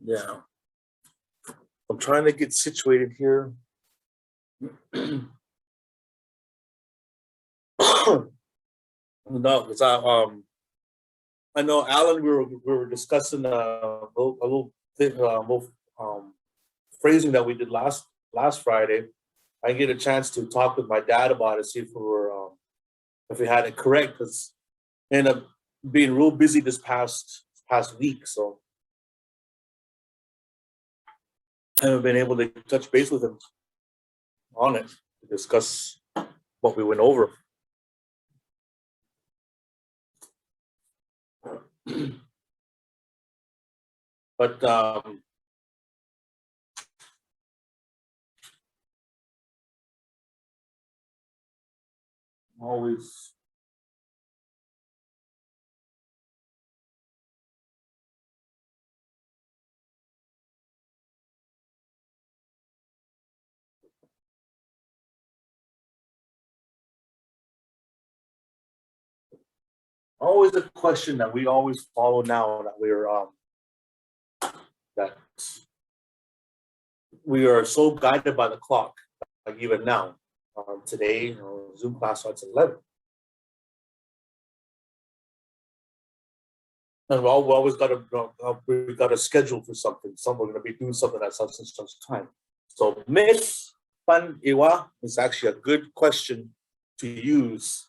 Yeah. I'm trying to get situated here. No, because I know Alan. We were discussing a little phrasing that we did last Friday. I get a chance to talk with my dad about it, see if we had it correct, because I ended up being real busy this past week, so I haven't been able to touch base with him on it to discuss what we went over. But always a question that we always follow now, that we are so guided by the clock, like even now. Today, Zoom class starts at 11. And we always got to schedule for something. We're going to be doing something at such and such time. So pan is actually a good question to use,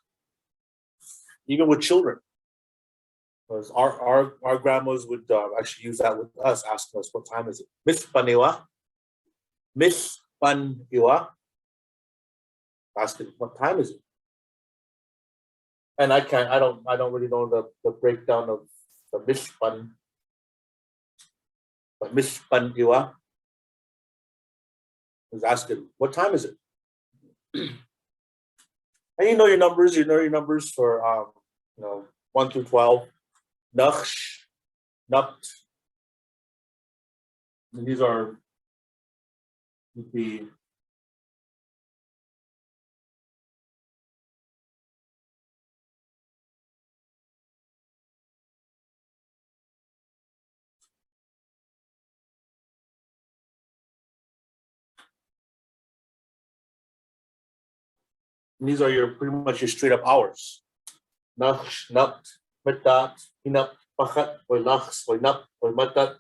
even with children. Because our grandmas would actually use that with us, asking us, what time is it? Miss Paniwa. Asking, what time is it? And I don't really know the breakdown of the Míłpan, but Míłpan is asking, what time is it? And you know your numbers. You know your numbers for 1 through 12. Napt, napt. And these are the these are pretty much your straight up hours. Napt, mɨta, pínapt, uyláxs, mɨta.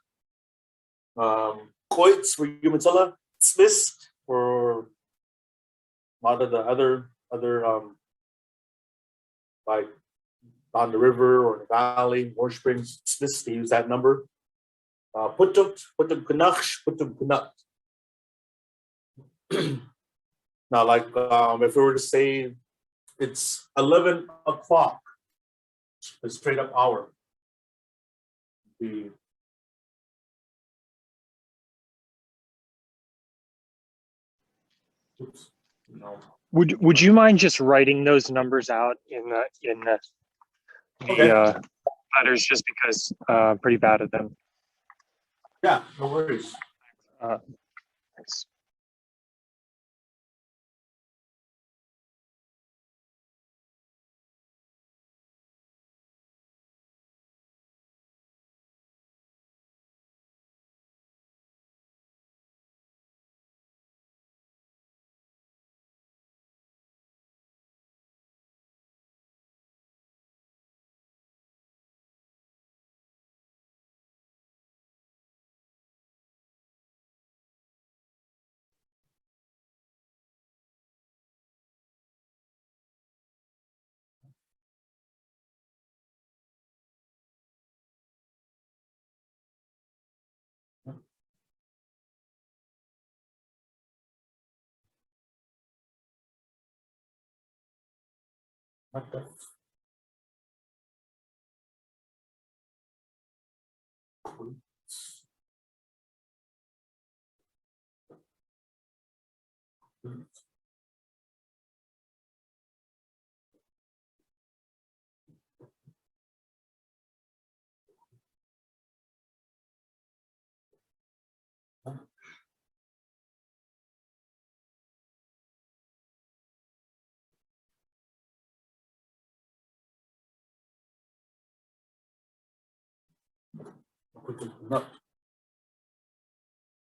Koits for Umatilla, Smith for a lot of the other like on the river or the valley, Orange Springs, Smith, they use that number. Pútɨmt, pínapt. Now, like if we were to say it's 11 o'clock, a straight up hour. Would you mind just writing those numbers out in the letters, just because I'm pretty bad at them. Yeah, no worries. Thanks. Okay.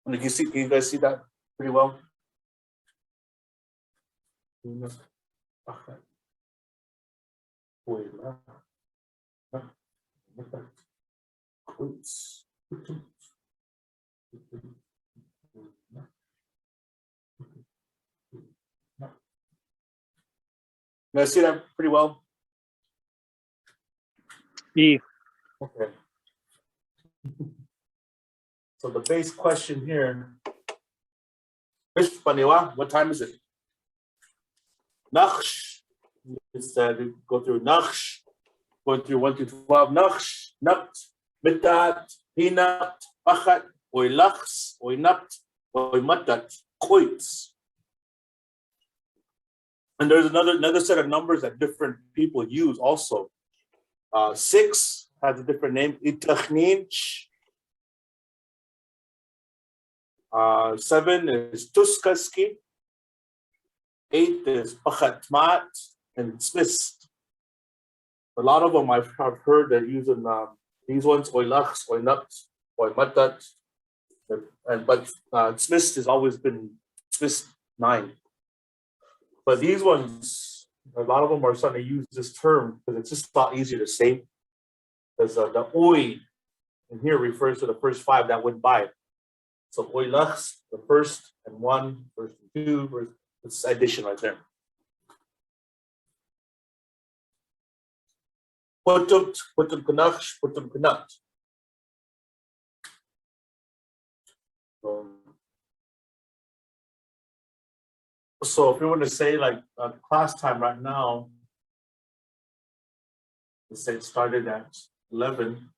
And can you guys see that pretty well? You guys see that pretty well? E. Okay. So the base question here, what time is it? Naksh. Instead, go through naksh, going through 1 to 12. Naksh, napt, mɨta, pínapt, papáču, uyláxs, napt, uymatat, quoits. And there's another set of numbers that different people use also. 6 has a different name, nɨkní. 7 is tuskaski. 8 is pútɨmt and smist. A lot of them I've heard that using these ones, uyláxs, napt, uymatat, but smist has always been smist 9. But these ones, a lot of them are starting to use this term because it's just a lot easier to say. Because the uy in here refers to the first 5 that went by. So uyláxs, the first and 1, first and 2, it's addition right there. Pútɨmt, pínapt. So if we want to say like class time right now, let's say it started at 11.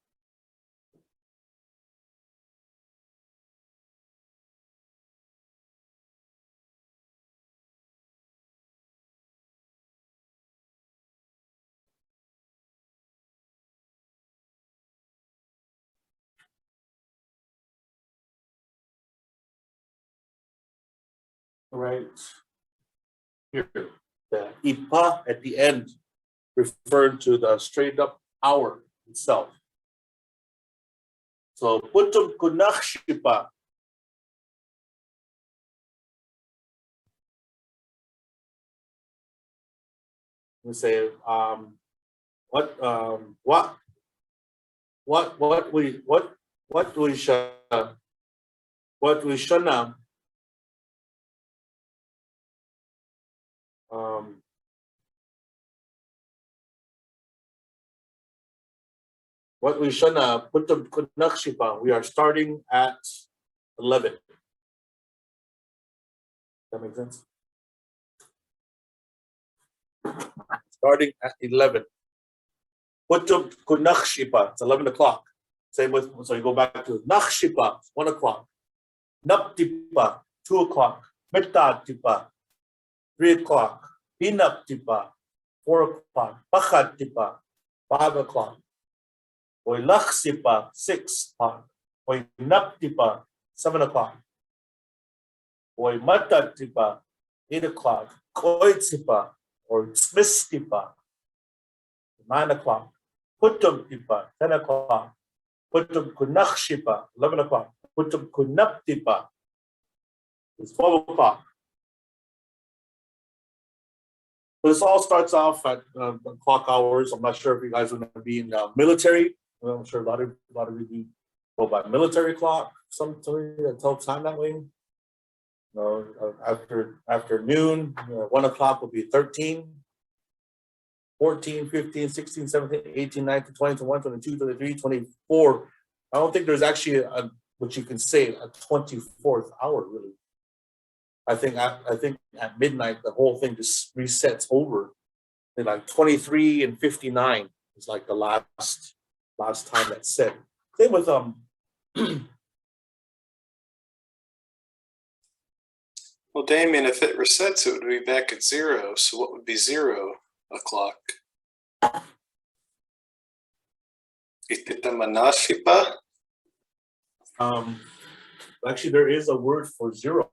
Right here, the ʻipa at the end referred to the straight up hour itself. So Pútɨmt šipa. We say what we shana what we shana Pútɨmt šipa, we are starting at 11. That makes sense? Starting at 11. Pútɨmt šipa, it's 11 o'clock. Same with, so you go back to šipa, 1 o'clock. Náaptipa, 2 o'clock. Mɨtáaptit, 3 o'clock. Pínapt, 4 o'clock. Papáčupa, 5 o'clock. Uyláxs, 6 o'clock. Uynápt, 7 o'clock. Uymatat, 8 o'clock. Quoits or smist, 9 o'clock. Pútɨmt, 10 o'clock. Pútɨmt šipa, 11 o'clock. Pútɨmt is 12 o'clock. So this all starts off at clock hours. I'm not sure if you guys are going to be in the military. I'm sure a lot of you go by military clock. Something that tells time that way. After noon, 1 o'clock will be 13. 14, 15, 16, 17, 18, 19, 20, 21, 22, 23, 24. I don't think there's actually what you can say a 24th hour really. I think at midnight the whole thing just resets over. And like 23 and 59 is like the last time that's set. Same with Well, Damien, if it resets, it would be back at 0. So what would be 0 o'clock? Šipa? Actually, there is a word for 0.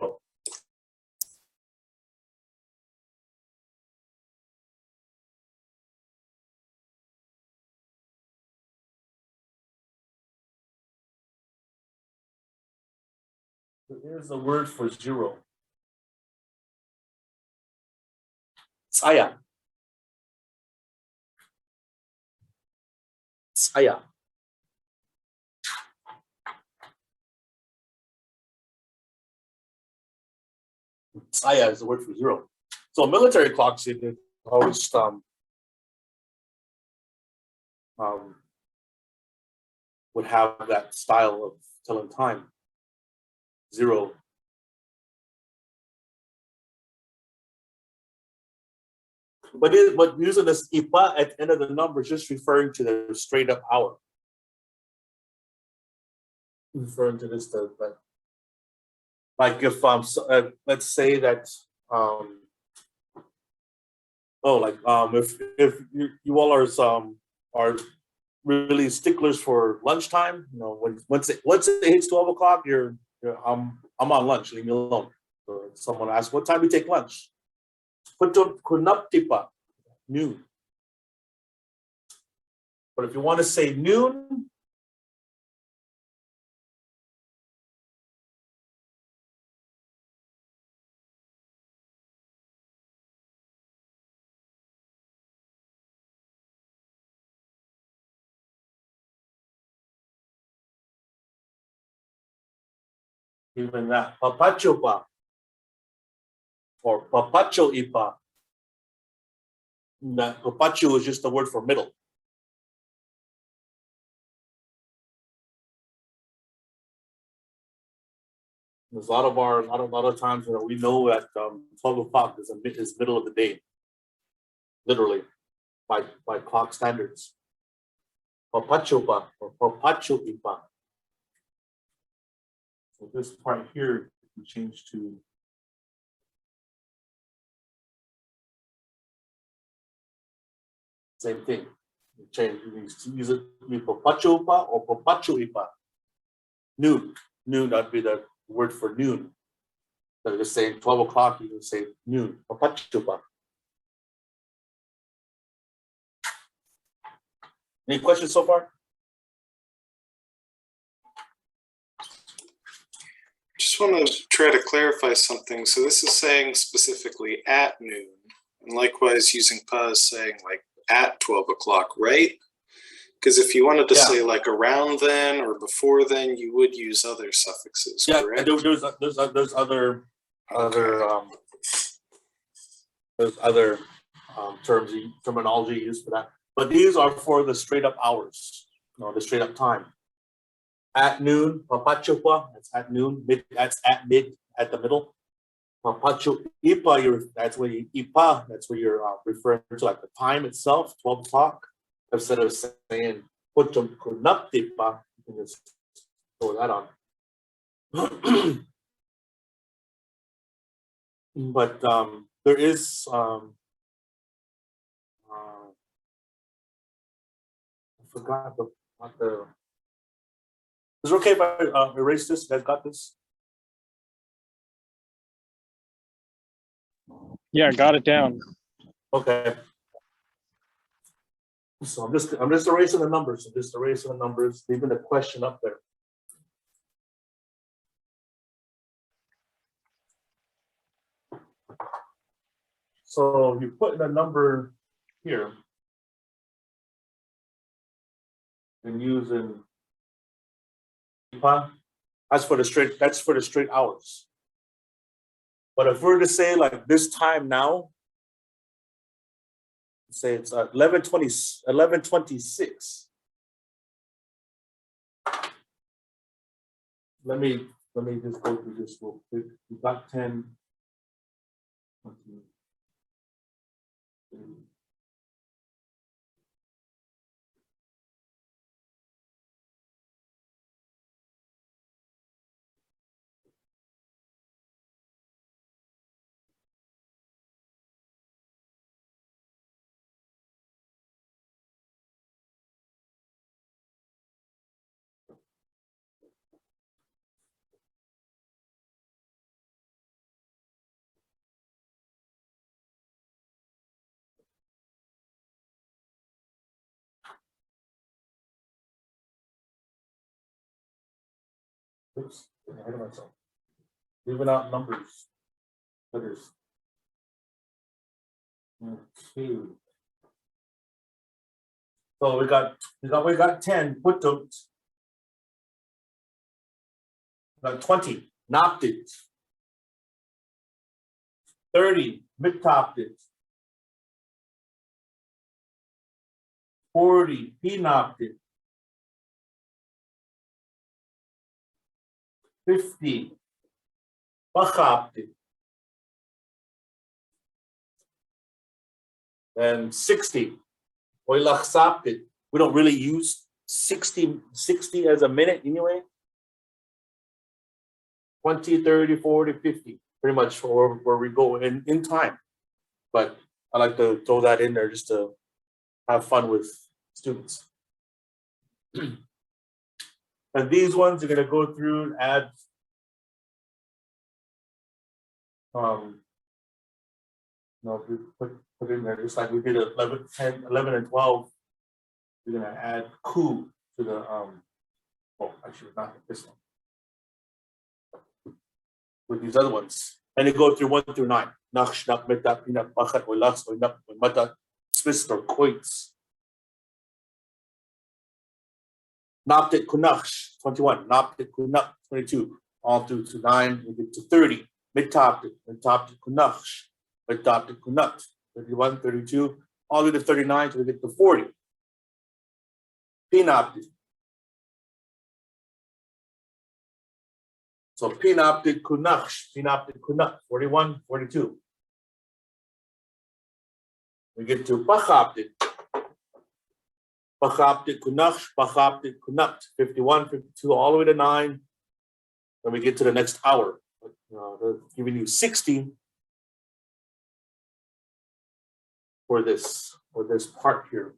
There is a word for zero. Saya. Saya. Saya is the word for zero. So military clocks, they always would have that style of telling time. Zero. But using this ʻipa at the end of the number is just referring to the straight up hour. Referring to this, like if let's say that if you all are really sticklers for lunchtime, you know, once it hits 12 o'clock, I'm on lunch, leave me alone. So if someone asks, what time do you take lunch? Pútɨmt kunaptipa, noon. But if you want to say noon, even that, papáčupa or papáčuʻipa. That papáču is just the word for middle. There's a lot of times where we know that 12 o'clock is middle of the day, literally, by clock standards. Papáčupa or papáčuʻipa. So this part here we change to same thing. You change, you use it papáčupa or papáčuʻipa. Noon. Noon, that'd be the word for noon. Instead of just saying 12 o'clock, you can say noon. Papáčupa. Any questions so far? Just want to try to clarify something. So this is saying specifically at noon, and likewise using pa is saying like at 12 o'clock, right? Because if you wanted to say like around then or before then, you would use other suffixes, correct? There's other terminology used for that, but these are for the straight up hours, the straight up time. At noon, papáčupa, that's at noon. That's at the middle. Papáčuʻipa, that's where you're referring to like the time itself, 12 o'clock. Instead of saying pútɨmt kunaptipa, you can just throw that on. But there is I forgot the. Is it okay if I erase this? You guys got this? Yeah, got it down. Okay. So I'm just erasing the numbers. Leaving the question up there. So you put in a number here and using that's for the straight hours. But if we're to say like this time now, say it's 11:26. Let me just go through this real quick. We got 10. 20, 30. Oops, ahead of myself. Leaving out numbers. Letters. Okay. So we got 10 Pútɨmt. We got 20 náaptit. 30 mɨtáaptit. 40 pínaaptit. 50 papáčupa. And 60 uyláxs. We don't really use 60 as a minute anyway. 20, 30, 40, 50, pretty much where we go in time. But I like to throw that in there just to have fun with students. And these ones are going to go through and add we put in there just like we did 11, 10, 11, and 12. We're going to add ku to the actually not this one. With these other ones, and they go through 1 through 9. Napt, napt, mɨta, pínapt, papáču, uyláxs, uynapt, uymata, Swiss or quoits. Náaptit kunáaptit, 21. Náaptit kunáaptit, 22. All through to 9, we get to 30. Mɨtáaptit, mɨtáaptit kunáaptit, mɨtáaptit kunáaptit, 31, 32. All the way to 39 till we get to 40. Pínaaptit. So pínaaptit kunáaptit, pínaaptit kunáaptit, 41, 42. We get to papáčupa. Papáčupa kunáaptit, papáčupa kunáaptit, 51, 52, all the way to 9. Then we get to the next hour. They're giving you 60 for this part here.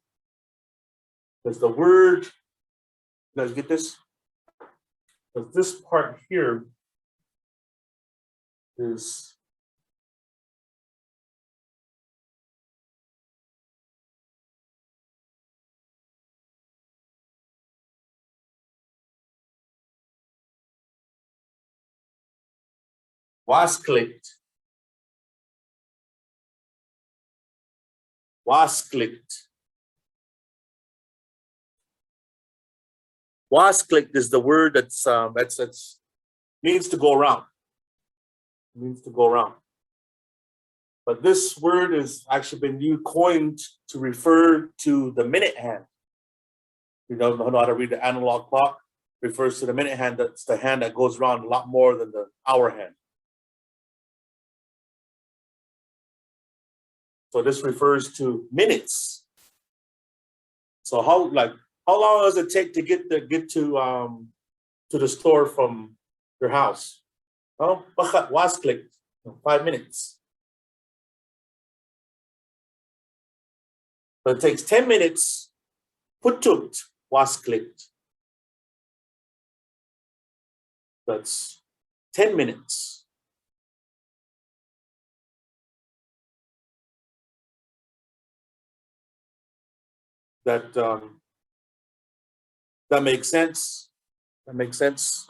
Because the word, you guys get this? Because this part here is wáasklikt. Wáasklikt. Wáasklikt is the word that's means to go around. It means to go around. But this word has actually been coined to refer to the minute hand. You don't know how to read the analog clock. Refers to the minute hand. That's the hand that goes around a lot more than the hour hand. So this refers to minutes. So how long does it take to get to the store from your house? Oh, wáasklikt, 5 minutes. But it takes 10 minutes. Pútɨmt wáasklikt. That's 10 minutes. That makes sense. That makes sense.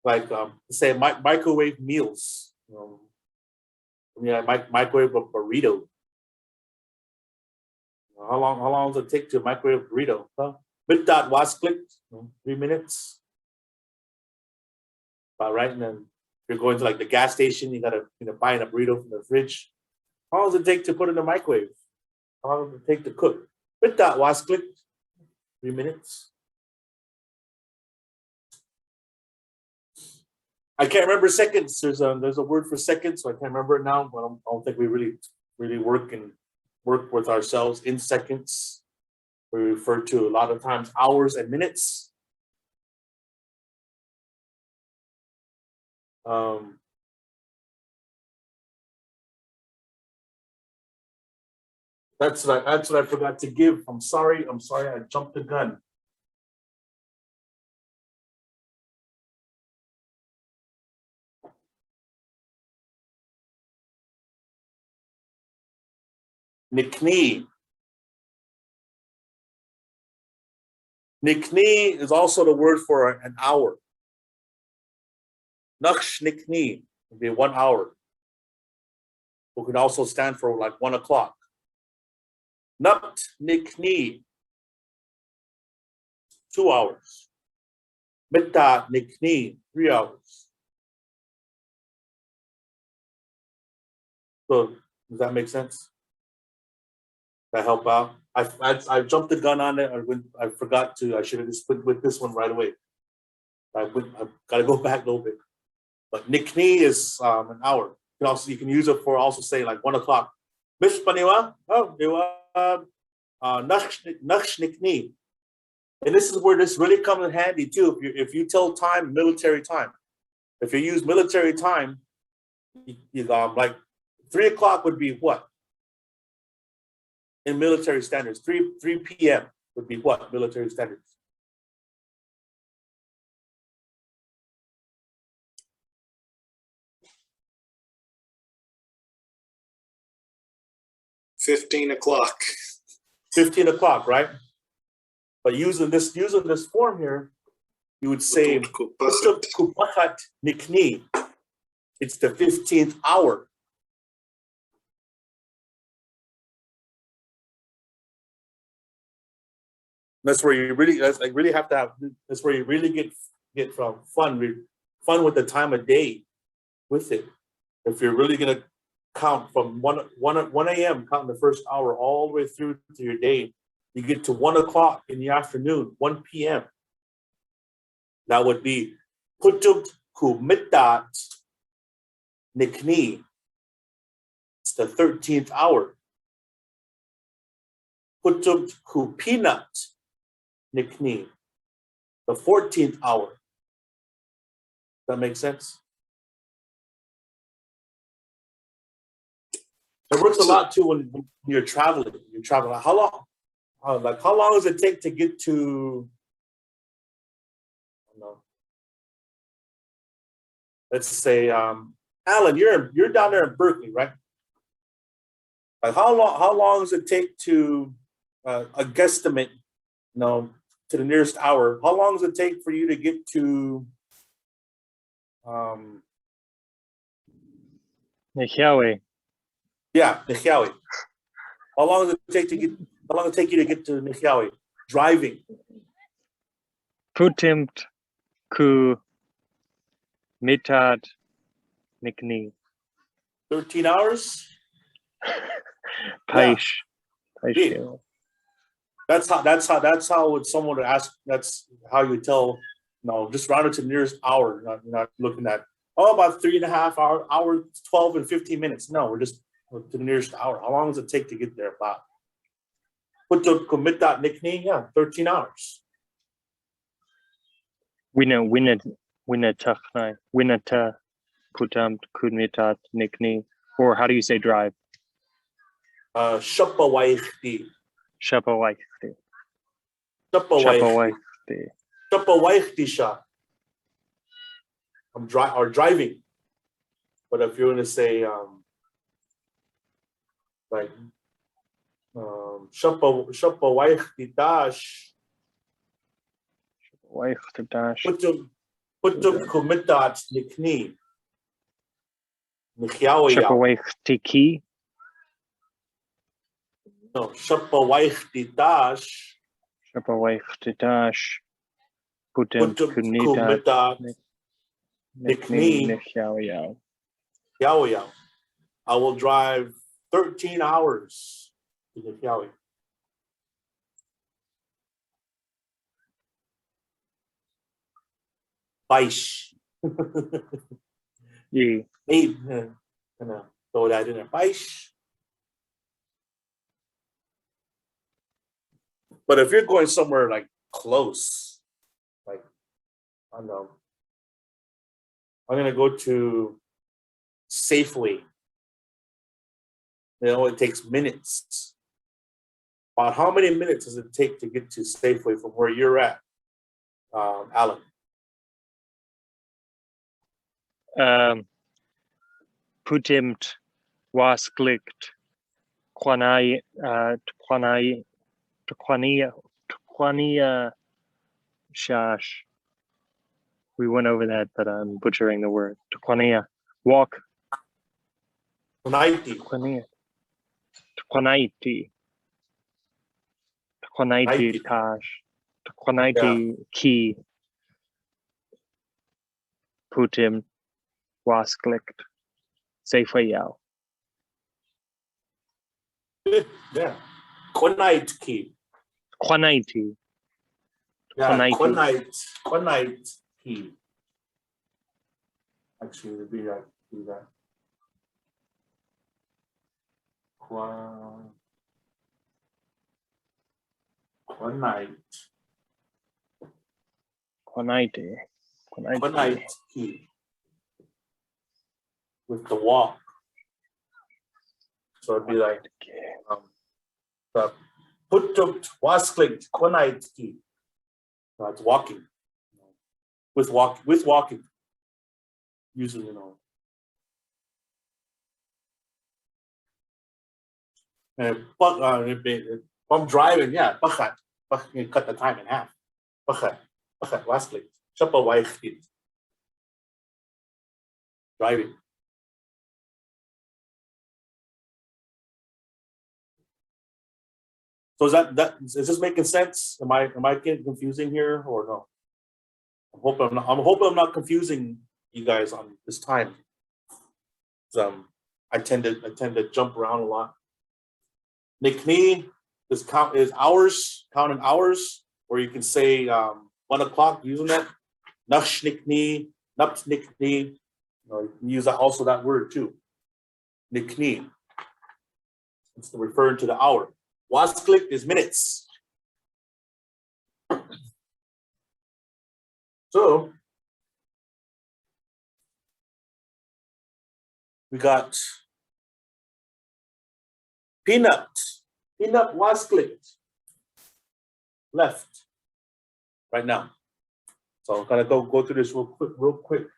Like say microwave meals. Microwave a burrito. How long does it take to microwave a burrito? Mɨta wáasklikt, 3 minutes. About right, and then if you're going to like the gas station, you gotta buy a burrito from the fridge. How long does it take to put in the microwave? How long does it take to cook? Mɨta wáasklikt, 3 minutes. I can't remember seconds. There's a word for seconds, so I can't remember it now. But I don't think we really work with ourselves in seconds. We refer to a lot of times hours and minutes. That's what I forgot to give. I'm sorry. I jumped the gun. Nɨkní. Nɨkní is also the word for an hour. Nɨkní would be 1 hour. It could also stand for like 1 o'clock. Nápt nɨkní, 2 hours. Mɨta nɨkní, 3 hours. So does that make sense? That help out? I jumped the gun on it. I forgot to. I should have just put with this one right away. I've got to go back a little bit. But nɨkní is an hour. You can use it for also say like 1 o'clock. Miss Paniwa, nɨkní. And this is where this really comes in handy too. If you tell time, military time. If you use military time, like 3 o'clock would be what? In military standards, 3 p.m. would be what? Military standards. $15. 15 o'clock, right? But using this form here, you would say nɨkní. It's the 15th hour. That's where you really have to have. That's where you really get from fun with the time of day with it. If you're really gonna count from 1 a.m. counting the first hour all the way through to your day, you get to 1 o'clock in the afternoon, 1 p.m. That would be Pútɨmt ku mɨta nɨkní. It's the 13th hour. Pútɨmt ku pínapt nɨkní, the 14th hour. Does that make sense? It works a lot too when you're traveling. You're traveling. How long? How long does it take to get to? I don't know. Let's say, Alan, you're down there in Berkeley, right? Like how long does it take to a guesstimate? To the nearest hour. How long does it take for you to get to? Nɨkní. Yeah, Nɨkní. How long does it take to get? How long does it take you to get to Nɨkní? Driving. Pútɨmt ku mɨta nɨkní. 13 hours. Paish. Yeah. That's how would someone would ask. That's how you tell. Just round it to the nearest hour. You're not looking at about 3.5 hours, 12 and 15 minutes. No, we're just to the nearest hour. How long does it take to get there? About. Pútɨmt ku mɨta nɨkní, 13 hours. Winata Pútɨmt ku mɨta nɨkní. Or how do you say drive? Šapawayx. Šapawayx. Šapawayx. I'm driving. But if you're gonna say like Šapawayx titáaš. Pútɨmt ku mɨta nɨkní. Šapawayx tiki. No, Šapawayx titáaš. Šapawayx titáaš. Pútɨmt ku mɨta nɨkní. I will drive 13 hours to Nɨkní. Baish. Yeah. Gonna throw that in there. Baish. But if you're going somewhere like close, like I don't know, I'm gonna go to Safeway. It takes minutes. About how many minutes does it take to get to Safeway from where you're at, Alan? Pútɨmt, wáasklikt, shash. We went over that, but I'm butchering the word. Tukwania. Walk. Kunaiti. Tukwania. Tukwanaiti. Tukwanaiti tash. Tukwanaiti ki. Pútɨmt. Wáasklikt. Šapawayx. Yeah. Quanite key. Quanaiti. Yeah, Quanite. quanite key. Actually, it'd be that. Do that. Quanite. Quanaiti. Quanite key. With the walk. So it'd be like the Pútɨmt, wáasklikt, quanite key. It's walking. With walking. Usually, And if I'm driving, yeah, you cut the time in half. Wáasklikt. Šapawayx. Driving. So is this making sense? Am I getting confusing here or no? I'm hoping I'm not confusing you guys on this time. I tend to jump around a lot. Nɨkní is hours, counting hours, or you can say 1 o'clock using that. Nɨkní, nápt nɨkní. You can use also that word too. Nɨkní. It's referring to the hour. Wáasklikt is minutes. So we got pínapt, wáasklikt left right now. So I'm gonna go through this real quick.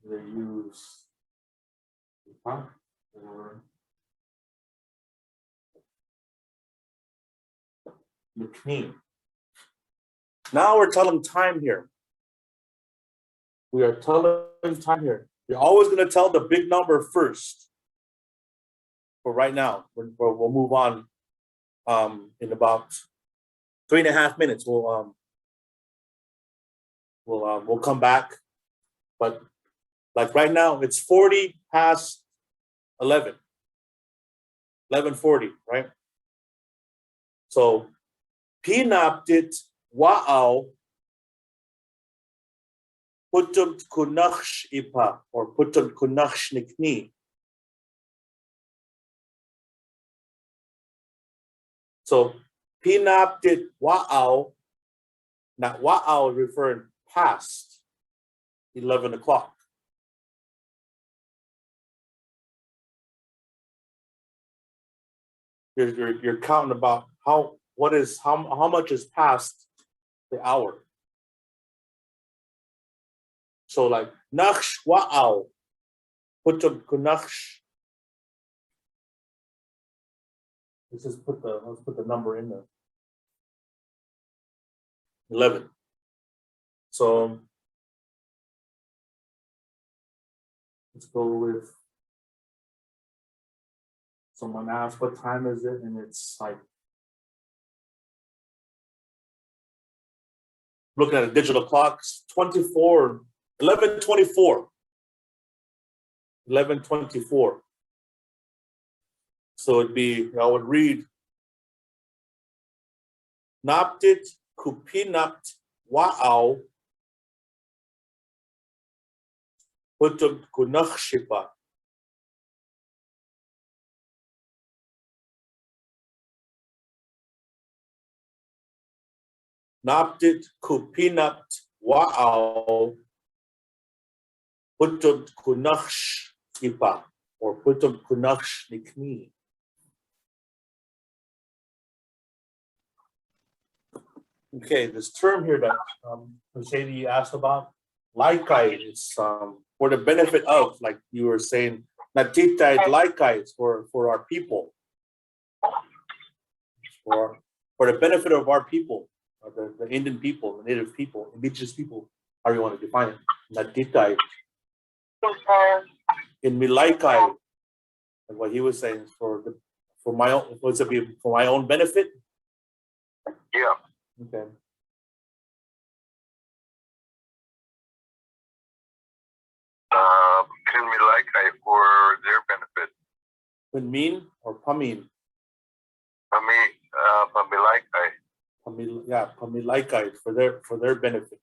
They use or nɨkní. Now we're telling time here. We are telling time here. You're always going to tell the big number first. For right now, we'll move on in about 3.5 minutes. We'll come back, but like right now, it's 40 past 11, 11:40, right? So, pínaaptit wa'au pútɨmt uʻipa or pútɨmt nɨkní. So, pínaaptit wa'au, not wa'au referring past 11 o'clock. You're counting about how much is past the hour. So like naxsh wa'au, pútɨmt naxsh. Let's put the number in there. 11. So let's go with. Someone asked what time is it, and it's like looking at a digital clock, 11:24. 11:24. So it'd be, I would read náaptit pínapt wa'au pútɨmt šipa. Náaptit pínapt wa'au pútɨmt šipa or pútɨmt nɨkní. Okay, this term here that Mercedes asked about, laikai is for the benefit of, like you were saying, natitai laikai is for our people. For the benefit of our people, the Indian people, the native people, indigenous people, however you want to define it. Natitai. In milaikai, and what he was saying is for my own, was it be for my own benefit? Yeah. Okay. Can be like for their benefit. Pinmin or pamin? Yeah, pamilaikai for their benefit.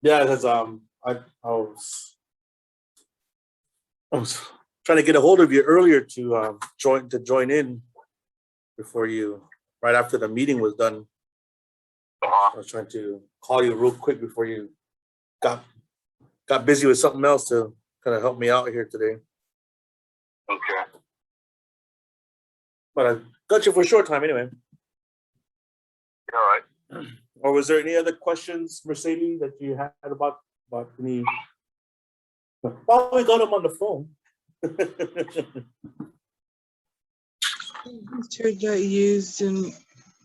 Yeah, because I was trying to get a hold of you earlier to join in before you, right after the meeting was done. I was trying to call you real quick before you got busy with something else to kind of help me out here today. Okay. But I got you for a short time anyway. All right. Or was there any other questions, Mercedes, that you had about any? Well, we got them on the phone. Church got used and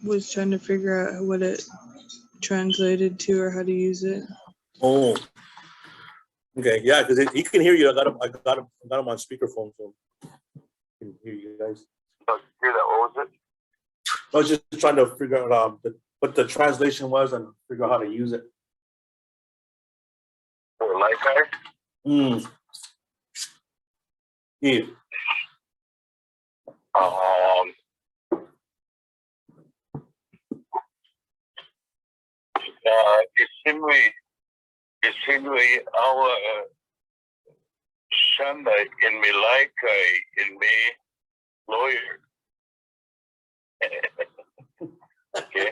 was trying to figure out what it translated to or how to use it. Oh, okay, yeah, because he can hear you. I got him on speakerphone, so I can hear you guys. Hear that? What was it? I was just trying to figure out what the translation was and figure out how to use it. For lifetime? Yeah. Isinui our shanda in me in me lawyer. Okay.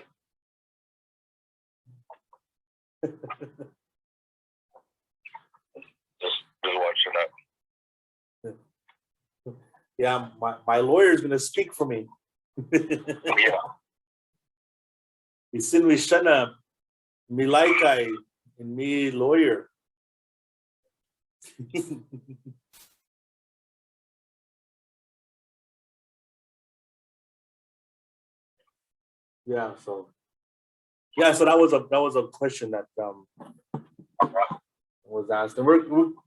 Just watching that. Yeah, my lawyer is gonna speak for me. Yeah. Isinui shana milaikai in me lawyer. So that was a question that was asked, and we're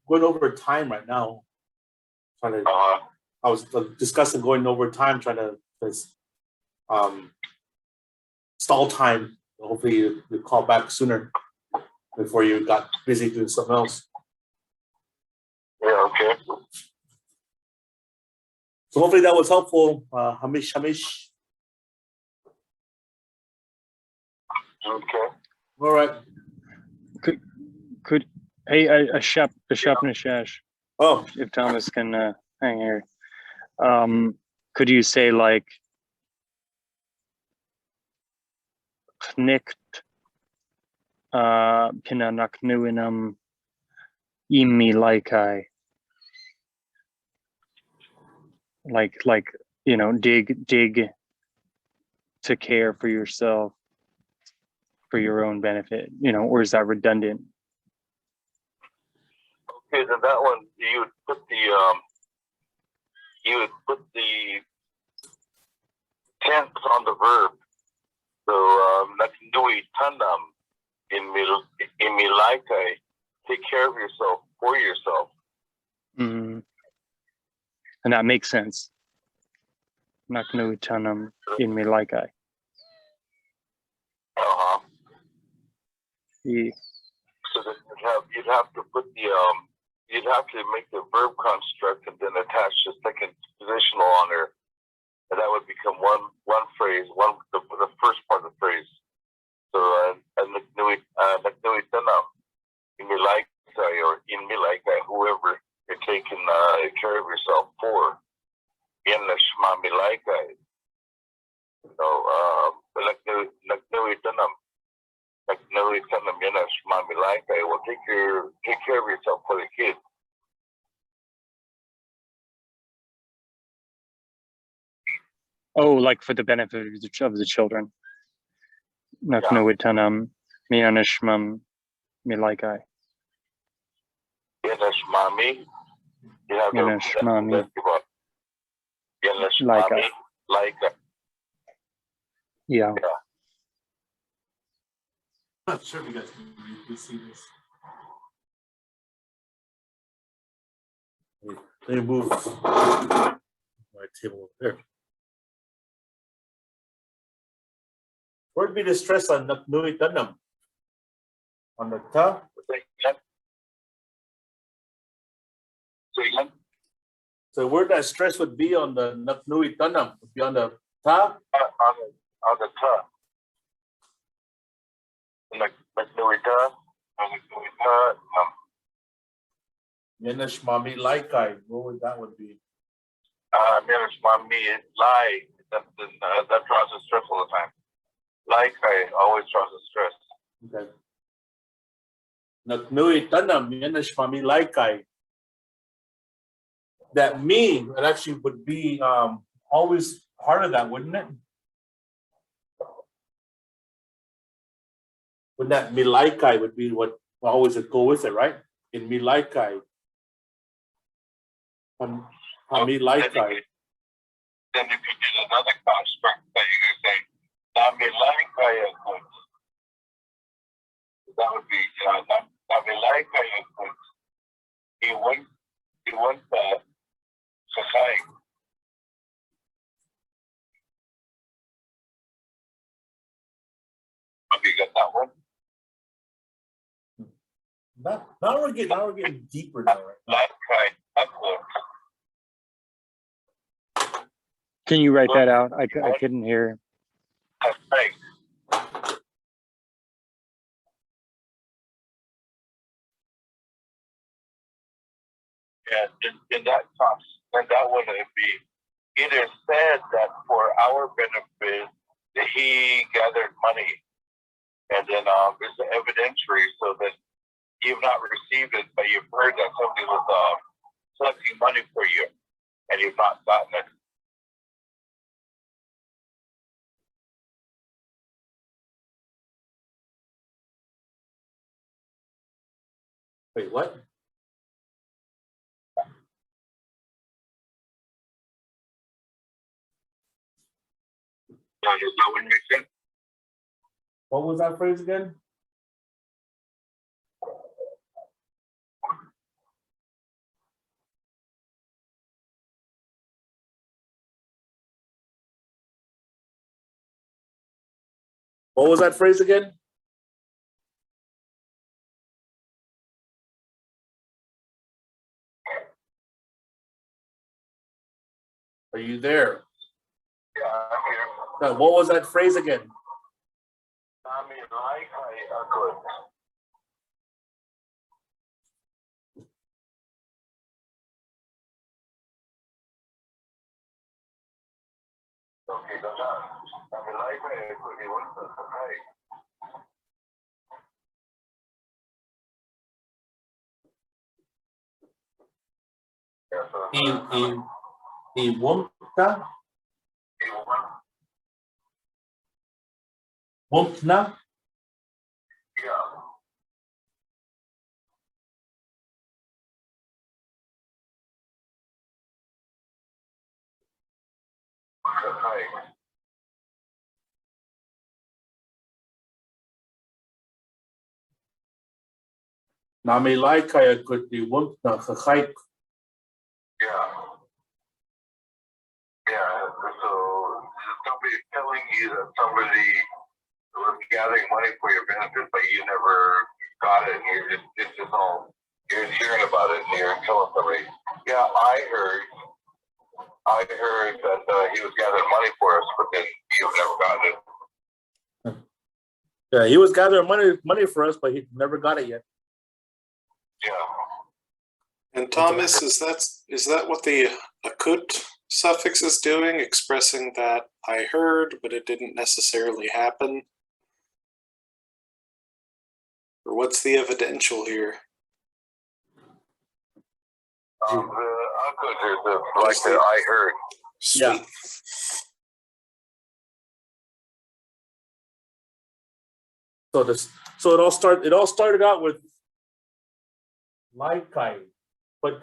going over time right now. Trying to, I was discussing going over time, trying to stall time. Hopefully you call back sooner before you got busy doing something else. Yeah. Okay. So hopefully that was helpful, Hamish. Okay. All right. Could a shep nishash, Oh, if Thomas can hang here. Could you say like knikt pina naknuinum imi laikai, like dig to care for yourself for your own benefit, or is that redundant? Okay, then that one you would put the tense on the verb. So naknui tandam in milaikai, take care of yourself for yourself. Mm-hmm. And that makes sense. Naknui tanam in milaikai. Yeah. So then you'd have to put you'd have to make the verb construct and then attach the second positional on there, and that would become one phrase, the first part of the phrase. So naknui tanam in milaikai or in milaikai, whoever you're taking care of yourself for. In the shma milaikai. So naknui tanam. Like no, it's telling them, mommy, like I will take care of yourself for the kids. Oh, like for the benefit of the children. naknuitanam mianishmam milaikai. Yanashmami. You have to Yanashmami. Yanashmami. Laika. Yeah. I'm not sure if you guys can see this. Let me move my table over there. Where'd be the stress on nɨkní? On the ta? So where that stress would be on the nɨkní, would be on the ta? On the ta. Nɨkní. Yanashmami laikai. What would that would be? Yanashmami lie. That causes stress all the time. Laikai always causes stress. Okay. Nɨkní yanashmami laikai. That me, it actually would be always part of that, wouldn't it? Wouldn't that milaikai would be what always would go with it, right? In milaikai. Milaikai. Then if you did another construct, then you could say, Namilaikai. That would be, Namilaikai. He went Shachai. Have you got that one? Now we're getting deeper now, right? Can you write that out? I couldn't hear. Yeah, in that talks, and that one would be, it is said that for our benefit that he gathered money, and then it's an evidentiary, so that you've not received it, but you've heard that somebody was collecting money for you, and you've not gotten it. Wait, what? Yeah, does that one make sense? What was that phrase again? What was that phrase again? Are you there? Yeah, I'm here. No, what was that phrase again? I mean, I could. Okay, I mean, I could be one of the Wumta? Wumtna? Yeah. Nami laikaya could be wumtna gechaik. Yeah. Yeah. So somebody telling you that somebody was gathering money for your benefit, but you never got it. And it's just all, you're hearing about it and you're telling somebody, yeah, I heard that he was gathering money for us, but then you've never gotten it. Yeah, he was gathering money for us, but he never got it yet. Yeah. And Thomas, is that what the akut suffix is doing, expressing that I heard, but it didn't necessarily happen? Or what's the evidential here? Like the I heard. Sweet. Yeah. So it all started out with laikai, but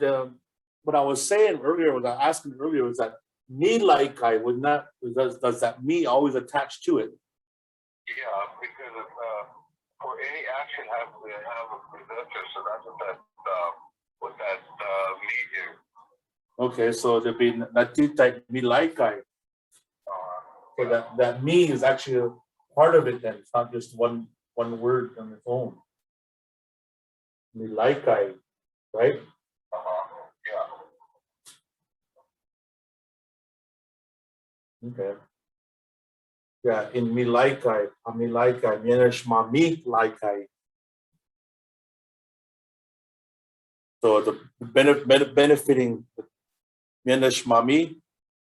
what I was saying earlier, was I asking earlier, was that me laikai would not, does that me always attach to it? Yeah, because for any action has to have a possessor, so that's what that me is. Okay, so there'd be napt me laikai. So that me is actually a part of it then. It's not just one word on its own. Me laikai, right? Yeah. Okay. Yeah, in me laikai, menesh mami laikai. So the benefiting menesh mami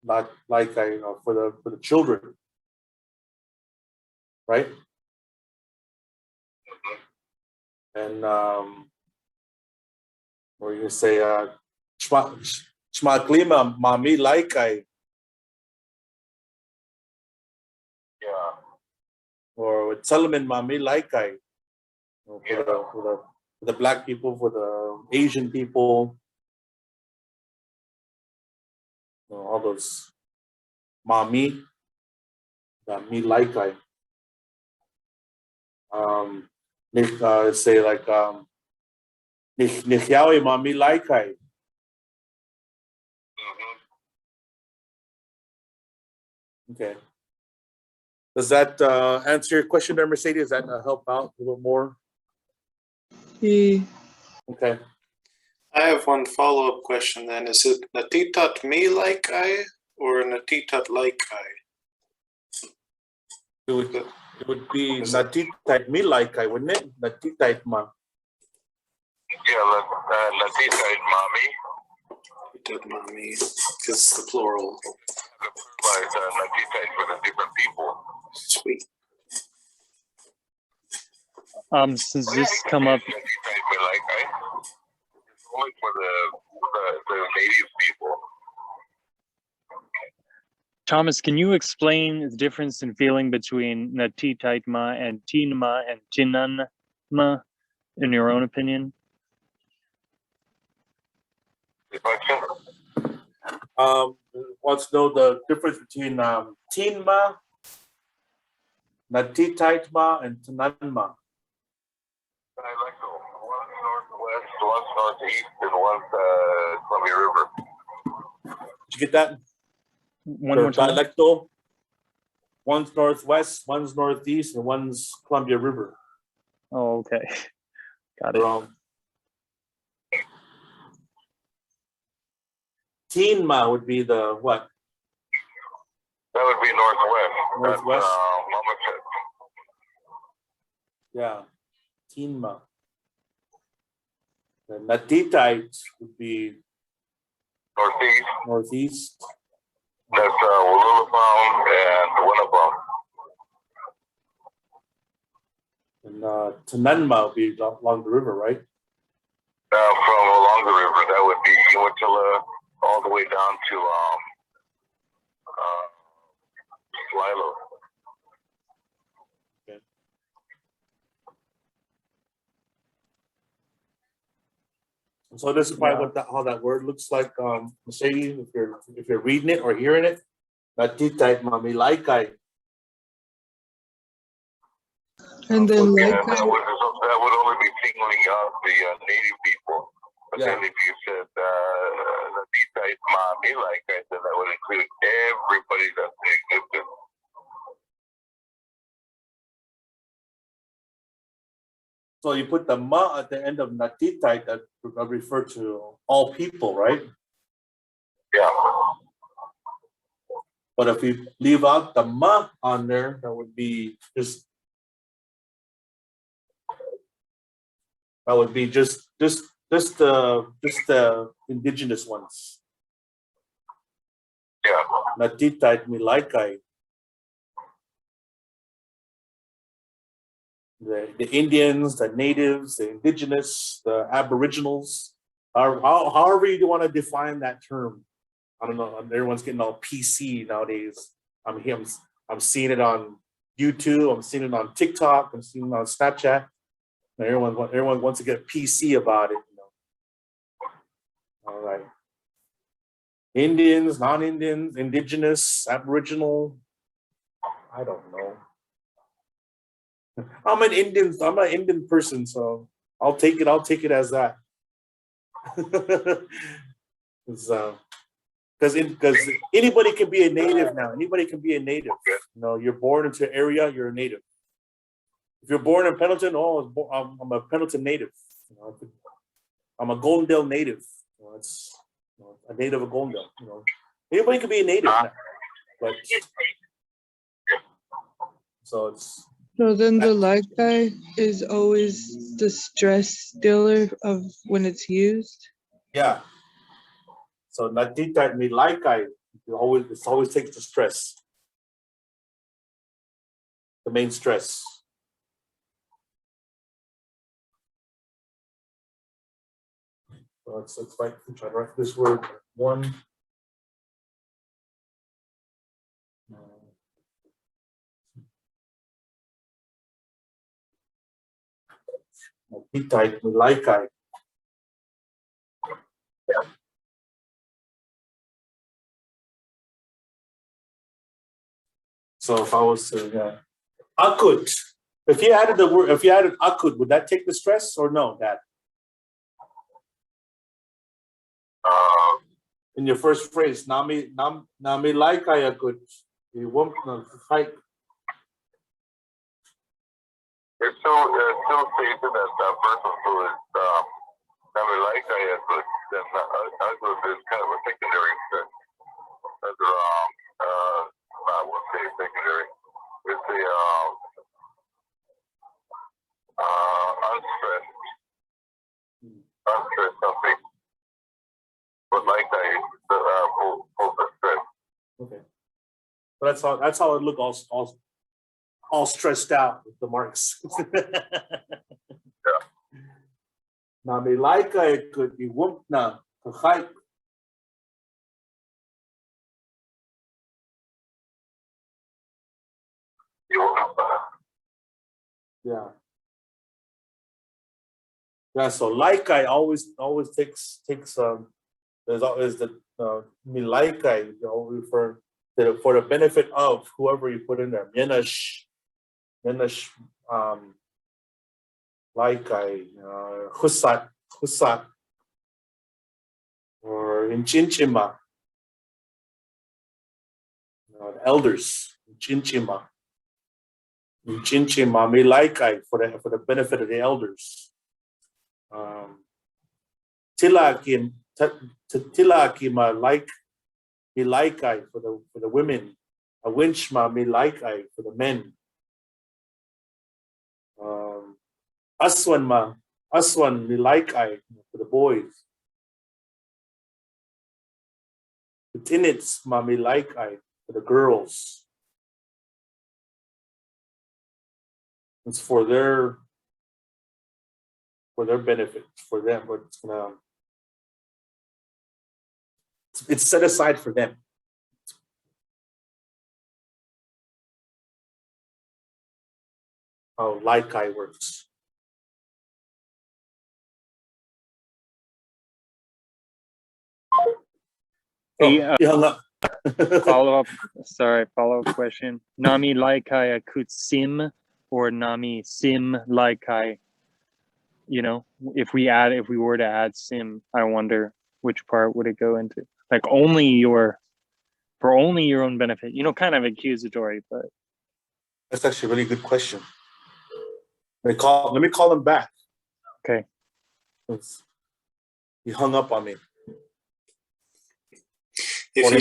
laikai, you know, for the children, right? And or you can say shma klima mami laikai. Yeah. Or with Solomon Mami Laikai, for the black people, for the Asian people, you know, all those Mami, Mi Laikai. Say like Nichyawi Mami Laikai. Okay. Does that answer your question there, Mercedes? Does that help out a little more? Yeah. Okay. I have one follow-up question then. Is it natitat me like I or natitat like I? It would be Natitai Me Laikai, wouldn't it? Natitai Ma. Yeah, natita mommy. Natitat mommy, because the plural. Like natita for the different people. Sweet. Since this come up, It's only for the native people. Thomas, can you explain the difference in feeling between natitaitma and tinma and tinanma, in your own opinion? Wants to know the difference between Tinma, Natitaitma, and Tananma. I like the one's northwest, one's northeast, and one's Columbia River. Did you get that? One more time. Dialectal. One's northwest, one's northeast, and one's Columbia River. Oh, okay. Got it. Tinma would be the what? That would be northwest. Northwest. That's, Yeah, Tinma. The Natitite would be northeast. northeast. That's Uyláxs and Winnipeg. And Tananma would be along the river, right? From along the river, that would be Umatilla all the way down to Lilo. Okay. So this is probably how that word looks like, Mercedes, if you're reading it or hearing it. Natitite mami laikai. And then Yeah, like that would only be singling out the native people. But Yeah. then if you said Natitite mami laikai, then that would include everybody that's existed. So you put the ma at the end of natitite, that would refer to all people, right? Yeah. But if you leave out the ma on there, that would be just the indigenous ones. Yeah. Natitite milaikai. The Indians, the natives, the indigenous, the aboriginals, however you want to define that term. I don't know. Everyone's getting all PC nowadays. I'm seeing it on YouTube. I'm seeing it on TikTok. I'm seeing it on Snapchat. Everyone wants to get PC about it. All right. Indians, non-Indians, indigenous, aboriginal. I don't know. I'm an Indian person, so I'll take it as that. Because anybody can be a native now. Anybody can be a native. You're born into an area, you're a native. If you're born in Pendleton, I'm a Pendleton native. I'm a Goldendale native. It's a native of Goldendale. Anybody can be a native now. But so it's. So then the like guy is always the stress dealer of when it's used? Yeah. So natita me like it always takes the stress. The main stress. So it's like I'm trying to write this word one. Natita me like it. So if I was to akut, if you added akut, would that take the stress or no, Dad? In your first phrase, nami like akut, you won't fight. It still states in that person who is nami like akut, then akut is kind of a secondary step. That's wrong. I won't say secondary. It's the unstressed something. But like I pull the stress. Okay. But that's how it look all stressed out with the marks. Yeah. Nami like akut, you won't na fight. Yeah. Yeah. So like I always takes there's always the me like I refer to for the benefit of whoever you put in there. Menash like I husat or in Chinchima. Elders Chinchima. Chinchima me like I for the benefit of the elders. Tilaki ma like me like I for the women. A winchma me like I for the men. Aswan me like I for the boys. The tinits ma me like I for the girls. It's for their benefit, for them, but it's set aside for them. How like I works. Hey, you hung up. follow up question. Nami laikai akut sim or nami sim laikai? If we were to add sim, I wonder which part would it go into? Like for only your own benefit. Kind of accusatory, but That's actually a really good question. Let me call him back. okay. He hung up on me. If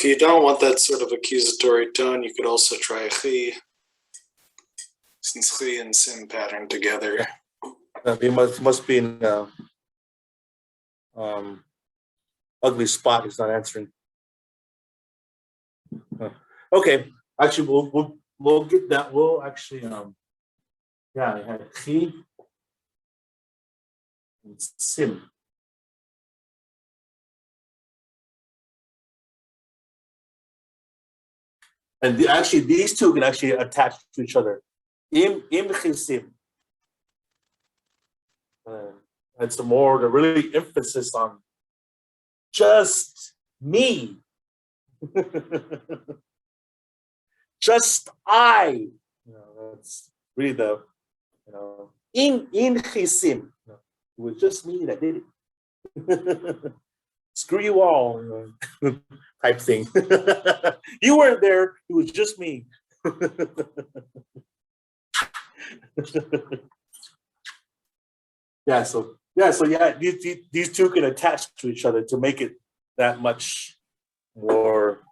you don't want that sort of accusatory tone, you could also try chi, since chi and sim pattern together. He must be in ugly spot. He's not answering. Okay, actually, we'll get that. We'll actually I had chi and sim. And actually, these two can actually attach to each other. Im chisim. It's the really emphasis on just me. Just I. That's really the, in chisim. It was just me that did it. Screw you all, type thing. You weren't there. It was just me. These two can attach to each other to make it that much more,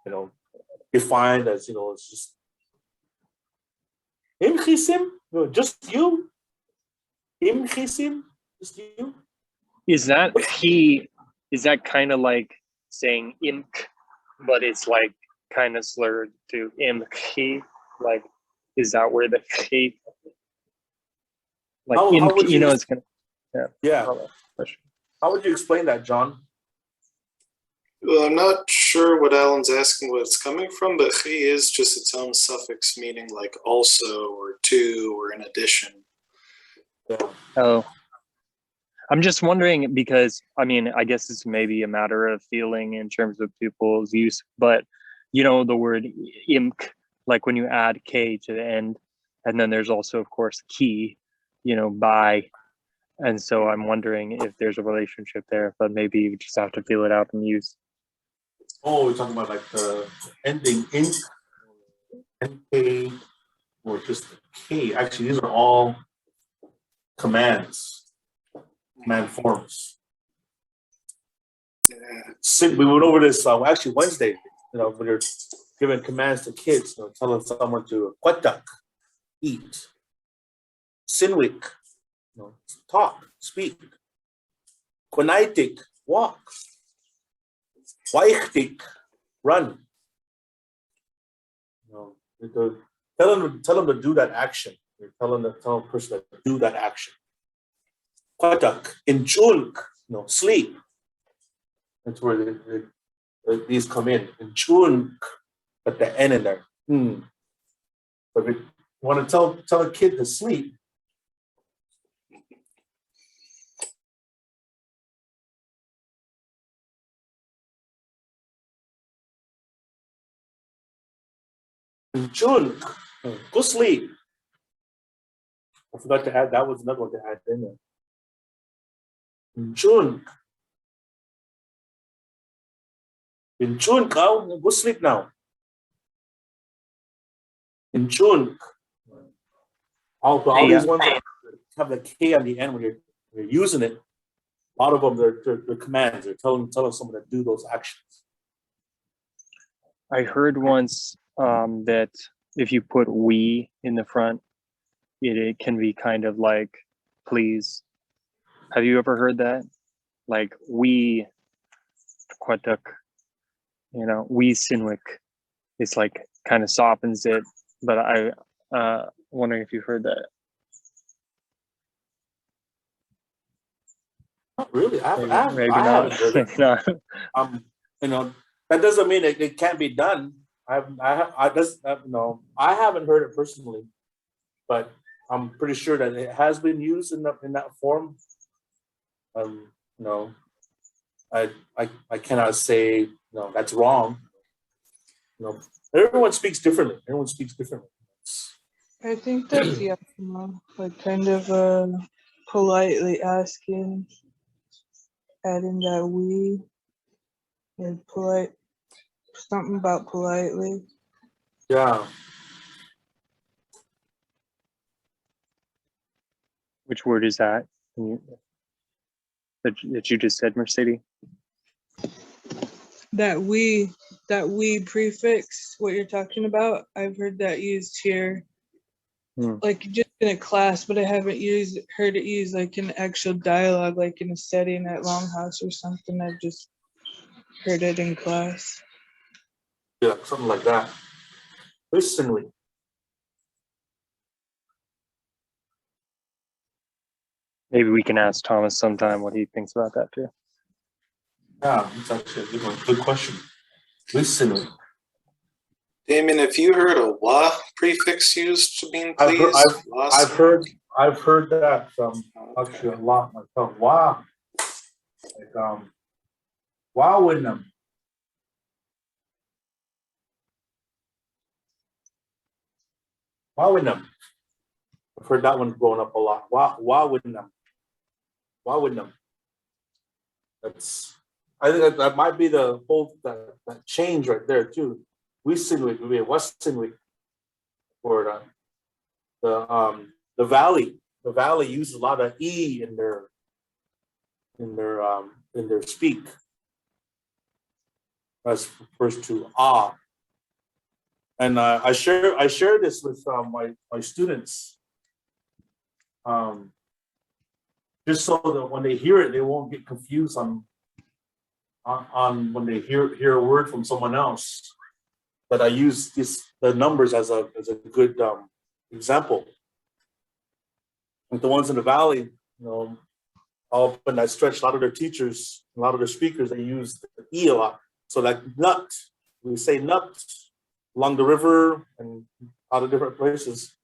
defined as, it's just im chisim, just you. Im chisim, just you. Is that kind of like saying imk, but it's like kind of slurred to imki? Like, is that where the chi, like imk, it's kind of, yeah. How would you explain that, John? Well, I'm not sure what Alan's asking where it's coming from, but chi is just its own suffix, meaning like also or to or in addition. Yeah. Oh. I'm just wondering because, I guess it's maybe a matter of feeling in terms of people's use, but the word imk, like when you add K to the end, and then there's also, of course, ki, by. And so I'm wondering if there's a relationship there, but maybe you just have to feel it out and use. Oh, we're talking about like the ending in NK or just K. Actually, these are all commands. Command forms. Yeah. We went over this actually Wednesday. When you're giving commands to kids, telling someone to kwatak, eat, sinwik, talk, speak, kwanaitik, walk, waiktik, run. Tell them to do that action. You're telling the person to do that action. Kwatak, in chulk, sleep. That's where these come in chulk, but the N in there. But if you want to tell a kid to sleep, in chulk, go sleep. I forgot to add, that was another one to add in there. In June, go sleep now. In June, all these ones that have the K on the end when you're using it, a lot of them they're commands. They're telling someone to do those actions. I heard once that if you put we in the front, it can be kind of like please. Have you ever heard that? Like we kwatuk, we sinwik. It's like kind of softens it, but I wondering if you've heard that. Not really. Maybe not. That doesn't mean it can't be done. I haven't heard it personally, but I'm pretty sure that it has been used in that form. I cannot say no, that's wrong. Everyone speaks differently. I think that's like kind of politely asking, adding that we and polite, something about politely. Yeah. Which word is that? That you just said, Mercedes? That we prefix, what you're talking about, I've heard that used here. Like just in a class, but I haven't heard it used like in actual dialogue, like in a setting at Longhouse or something. I've just heard it in class. Yeah, something like that. Listenly. Maybe we can ask Thomas sometime what he thinks about that too. Yeah, it's actually a good one. Good question. Listenly. Damien, have you heard a wa prefix used to mean I've please? heard, I've heard that actually a lot myself. Wow, like wow in them. Wow in them. I've heard that one growing up a lot. Wow in them. Wow in them. I think that might be the whole that change right there too. We sinwik would be a West sinwik for the valley. The valley uses a lot of e in their speak as opposed to ah. And I share this with my students, just so that when they hear it, they won't get confused on when they hear a word from someone else. But I use the numbers as a good example. Like the ones in the valley, often I stretch a lot of their teachers, a lot of their speakers, they use the e a lot. So like nut, we say napt along the river and out of different places.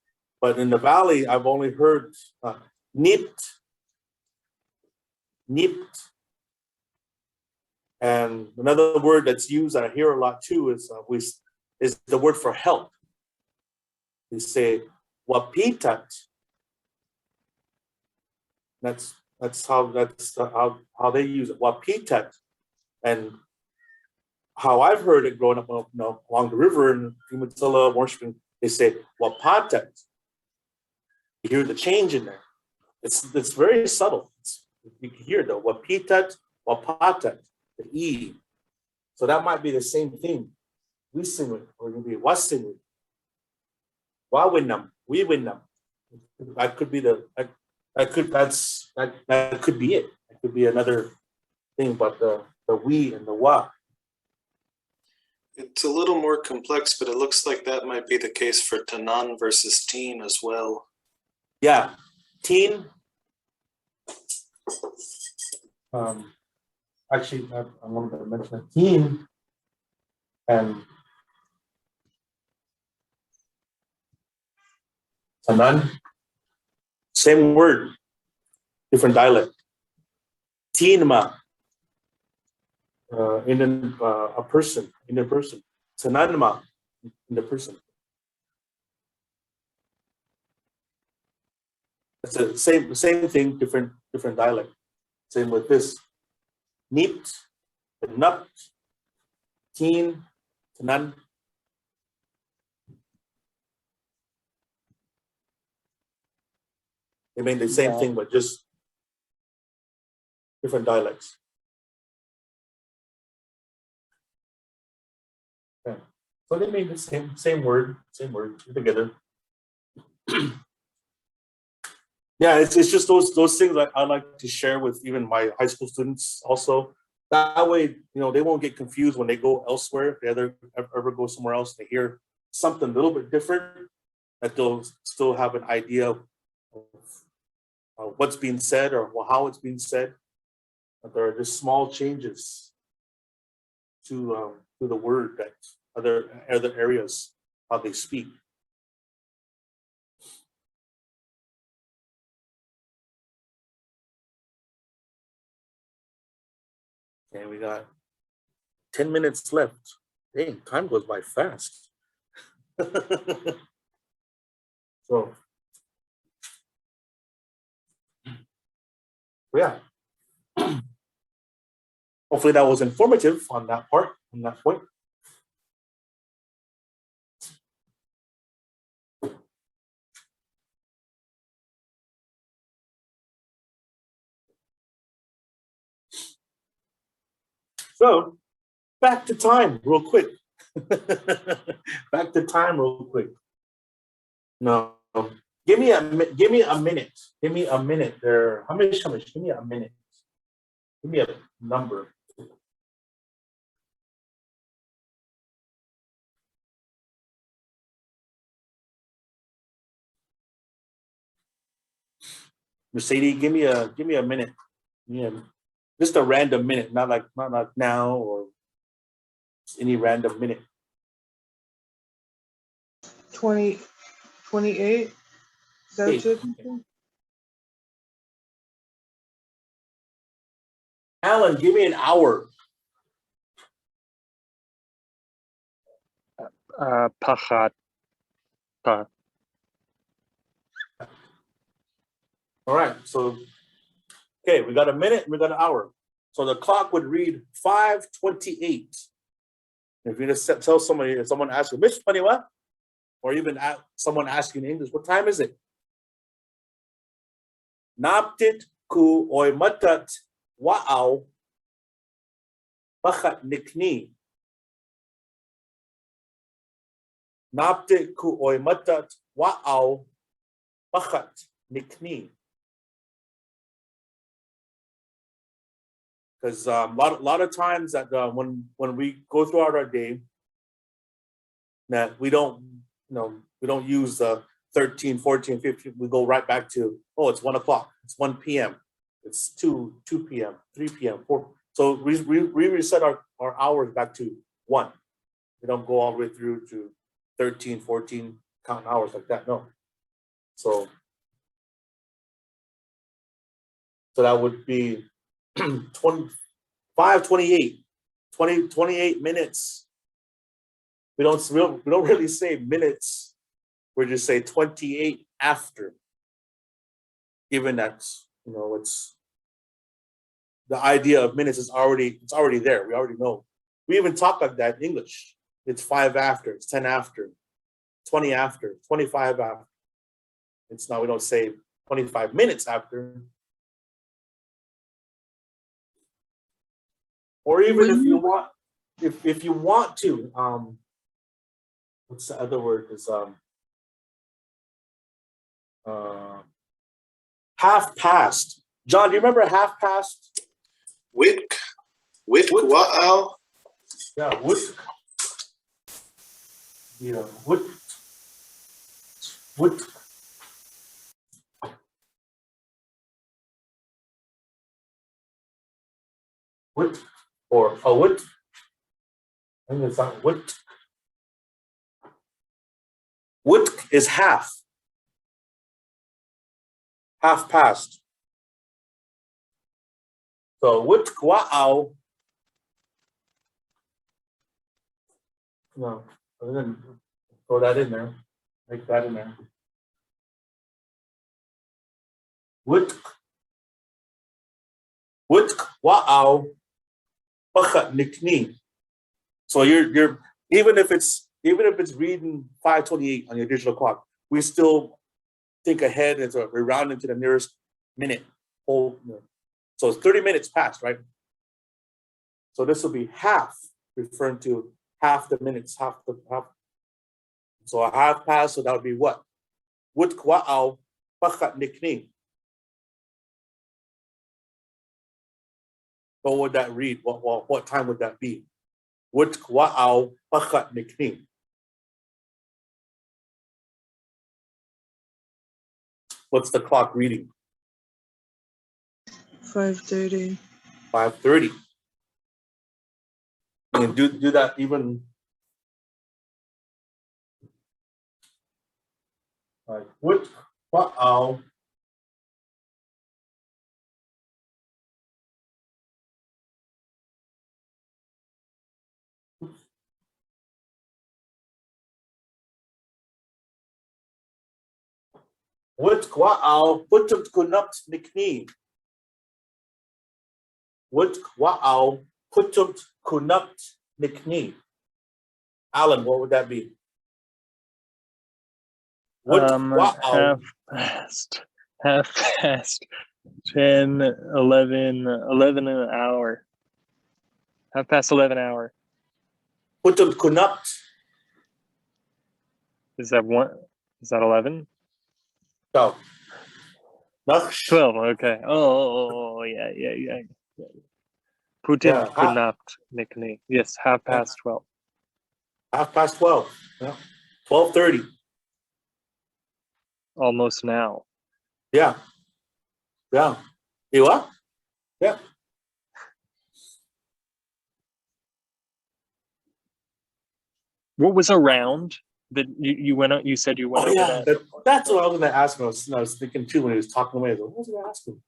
But in the valley, I've only heard napt. And another word that's used that I hear a lot too is the word for help. We say wapitat. That's how they use it. Wapitat. And how I've heard it growing up along the river in Umatilla, worshiping, they say wapatat. You hear the change in there. It's very subtle. You can hear the wapitat, wapatat, the e. So that might be the same thing. We sing it, or it could be was sing it. Wa win them, we win them. That could be that could be it. It could be another thing, but the we and the wa. It's a little more complex, but it looks like that might be the case for tanan versus teen as well. Yeah, teen. Actually, I wanted to mention teen and tanan. Same word, different dialect. Teenma. Indian person. Tananma, in the person. It's the same thing, different dialect. Same with this. Napt, napt, teen, tanan. They mean the same thing, but just different dialects. Okay. So they made the same word together. Yeah, it's just those things that I like to share with even my high school students also. That way, they won't get confused when they go elsewhere. If they ever go somewhere else, they hear something a little bit different, that they'll still have an idea of what's being said or how it's being said. But there are just small changes to the word that other areas how they speak. And we got 10 minutes left. Dang, time goes by fast. So, yeah. Hopefully that was informative on that point. So, back to time real quick. Back to time real quick. No, give me a minute. Give me a minute there. How much? Give me a minute. Give me a number. Mercedes, give me a minute. Yeah, just a random minute, not like now or any random minute. 28. Is that what you're looking for? Alan, give me an hour. Pachat. All right, so, okay, we got a minute, we got an hour. So the clock would read 5:28. If you just tell somebody, if someone asks you, Miss Paniwa, or even someone asking in English, what time is it? Náaptit ku uymatat wa'aw bachat nɨkní. Náaptit ku uymatat wa'aw bachat nɨkní. Because a lot of times that when we go throughout our day, that we don't use the 13, 14, 15. We go right back to, oh, it's 1 o'clock, it's 1 p.m., it's 2 p.m., 3 p.m., 4. So we reset our hours back to 1. We don't go all the way through to 13, 14 counting hours like that. No. So that would be 5:28, 28 minutes. We don't really say minutes. We just say 28 after. Given that it's the idea of minutes is already there. We already know. We even talk like that in English. It's 5 after. It's 10 after. 20 after. 25 after. It's not. We don't say 25 minutes after. Or even if you want, if you want to, what's the other word? Is half past. John, do you remember half past? Wit wa'al. Yeah, wit. Yeah, wit. Or a wit. I think it's not wit. Wit is half. Half past. So wit wa'al. No, I didn't throw that in there. Make that in there. Wit wa'al bachat nɨkní. So you're even if it's reading 5:28 on your digital clock, we still think ahead and so we round into the nearest minute. So it's 30 minutes past, right? So this will be half, referring to half the minutes, half. So a half past, so that would be what? Wit wa'al bachat nɨkní. What would that read? What time would that be? Wit wa'al bachat nɨkní. What's the clock reading? 5:30. 5:30. And do that even like wit wa'al Pútɨmt nɨkní. Wit wa'al Pútɨmt nɨkní. Alan, what would that be? Half past 10, 11 an hour. Half past 11 hour. Pútɨmt. Is that 11? No. 12, okay. Oh, yeah. Pútɨmt nápt nɨkní. Yes, half past 12. Half past 12. Yeah. 12:30. Almost now. Yeah. You what? Yeah. What was around? that you went on, you said you went Oh over yeah, that. that's what I was gonna ask him. I was thinking too when he was talking away. I was like, what was I gonna ask him?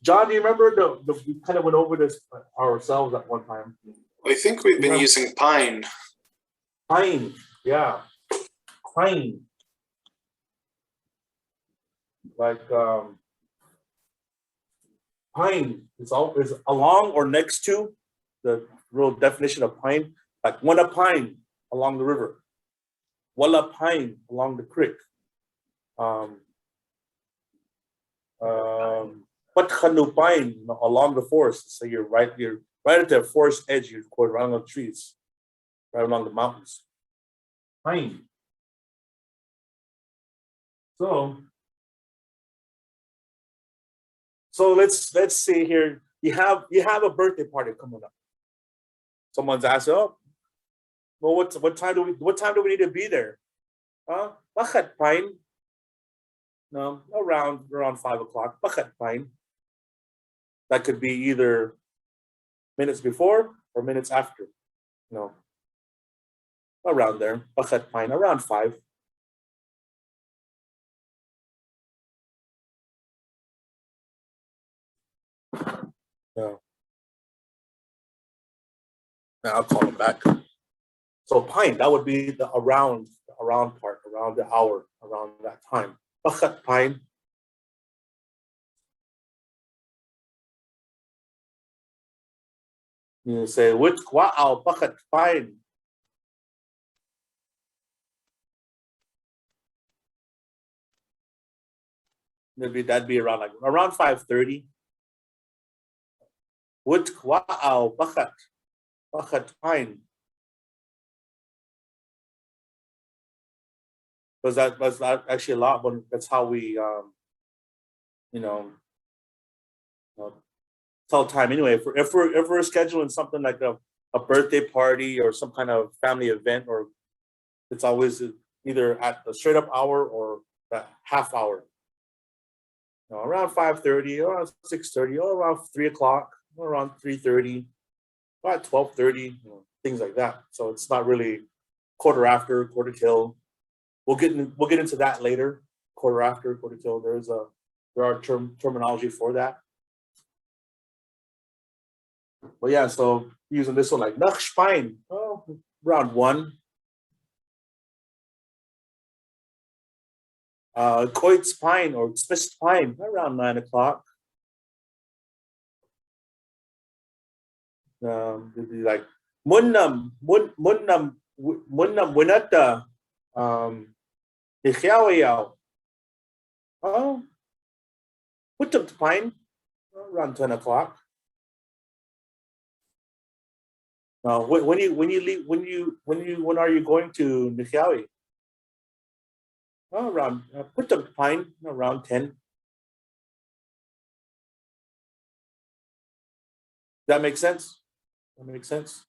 John, do you remember we kind of went over this ourselves at one time? I think we've been using pine. Pine, yeah, pine. Like pine is along or next to the real definition of pine. Like one a pine along the river, wala pine along the creek. Patkanu pine along the forest. So you're right at the forest edge. You're going around the trees, right along the mountains. Pine. So let's see here. You have a birthday party coming up. Someone's asked, oh, well, what time do we need to be there? Bakit pine? No, around 5 o'clock. Bakit pine? That could be either minutes before or minutes after. No. Around there. Bakit pine? Around 5. No. Now I'll call him back. So pine, that would be the around part, around the hour, around that time. Bakit pine? You say, which wow, bakit pine? That'd be around 5:30. Which wow, bakit pine? Because that's actually a lot, but that's how we tell time anyway. If we're scheduling something like a birthday party or some kind of family event, or it's always either at a straight up hour or a half hour. Around 5:30, or around 6:30, or around 3 o'clock, or around 3:30, about 12:30, things like that. So it's not really quarter after, quarter till. We'll get into that later. Quarter after, quarter till. There are terminology for that. But yeah, so using this one like nakshpine, around 1. Koit's pine or spist pine around 9 o'clock. It'd be like munnam winata Pútɨmt pine around 10 o'clock. When are you going to Nikiawi? Around Pútɨmt pine around 10. That makes sense? That makes sense?